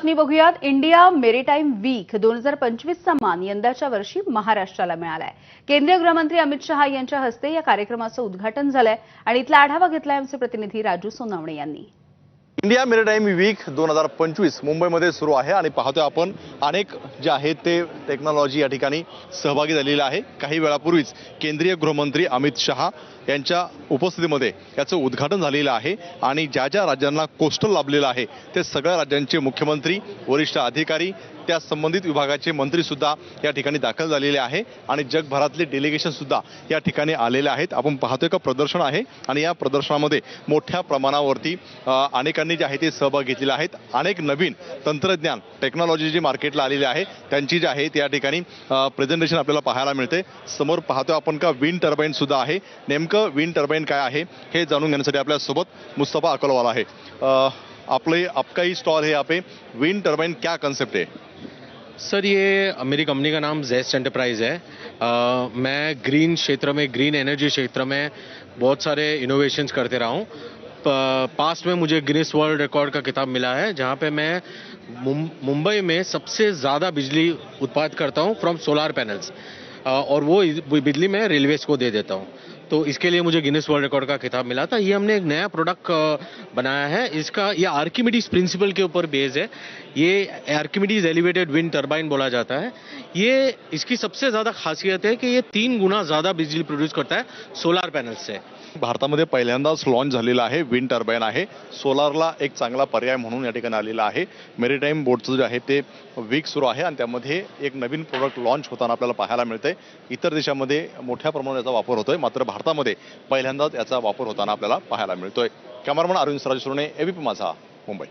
बातमी बघूयात. India maritime weak 2025चा मान यंदाच्या वर्षी महाराष्ट्राला मिळालाय. केंद्रीय गृहमंत्री अमित शहा यांच्या हस्ते या कार्यक्रमाचं उद्घाटन झालंय आणि इथला आढावा घेतलाय आमचे प्रतिनिधी राजू सोनावणे यांनी. इंडिया मेरीटाईम वीक 2025 मुंबईमध्ये सुरू आहे आणि पाहतोय आपण अनेक जे आहेत ते टेक्नॉलॉजी या ठिकाणी सहभागी झालेले आहे. काही वेळापूर्वीच केंद्रीय गृहमंत्री अमित शहा यांच्या उपस्थितीमध्ये याचं उद्घाटन झालेलं आहे आणि ज्या ज्या राज्यांना कोस्टल लाभलेलं आहे ते सगळ्या राज्यांचे मुख्यमंत्री, वरिष्ठ अधिकारी, त्या संबंधित विभागाचे मंत्री सुद्धा या ठिकाणी दाखल झालेले आहे आणि जगभरातले डेलिगेशन सुद्धा या ठिकाणी आलेले आहेत. आपण पाहतोय का प्रदर्शन आहे आणि या प्रदर्शनामध्ये मोठ्या प्रमाणावरती अनेकांनी जे आहे ते सहभाग घेतलेला आहेत. अनेक नवीन तंत्रज्ञान टेक्नॉलॉजी जी मार्केटला आलेली आहे त्यांची जी आहे या ठिकाणी प्रेझेंटेशन आपल्याला पाहायला मिळते. समोर पाहतोय आपण का विंड टर्बाईन सुद्धा आहे. नेमकं विंड टर्बाईन काय आहे हे जाणून घेण्यासाठी आपल्यासोबत मुस्तफा अकलवाल आहे. आपका ही स्टॉल है यहाँ पे. विंड टर्बाइन क्या कंसेप्ट है सर? ये मेरी कंपनी का नाम जेस्ट एंटरप्राइज है. मैं ग्रीन क्षेत्र में, ग्रीन एनर्जी क्षेत्र में बहुत सारे इनोवेशंस करते रहा हूँ. पास्ट में मुझे गिनीज वर्ल्ड रिकॉर्ड का खिताब मिला है जहाँ पे मैं मुंबई में सबसे ज़्यादा बिजली उत्पाद करता हूँ फ्रॉम सोलार पैनल्स, और वो बिजली मैं रेलवेज को दे देता हूँ. तो इसके लिए मुझे गिनीज वर्ल्ड रिकॉर्ड का खिताब मिला था. ये हमने एक नया प्रोडक्ट बनाया है. इसका ये आर्किमिडीज प्रिंसिपल के ऊपर बेस है. ये आर्किमिडीज एलिवेटेड विंड टर्बाइन बोला जाता है. ये इसकी सबसे ज़्यादा खासियत है कि ये 3 गुना ज़्यादा बिजली प्रोड्यूस करता है सोलार पैनल्स से. भारतामध्ये पहिल्यांदाच लॉन्च झालेला आहे. विंड टर्बाइन आहे. सोलारला एक चांगला पर्याय म्हणून या ठिकाणी आलेला आहे. मेरीटाईम बोर्डचं जे आहे ते वीक सुरू आहे आणि त्यामध्ये एक नवीन प्रोडक्ट लॉन्च होताना आपल्याला पाहायला मिळतंय. इतर देशामध्ये मोठ्या प्रमाणात याचा वापर होतोय, मात्र भारतामध्ये पहिल्यांदाच याचा वापर होताना आपल्याला पाहायला मिळतोय. कॅमेरामन अरविंद सराज सुरणे, एबीपी माझा, मुंबई.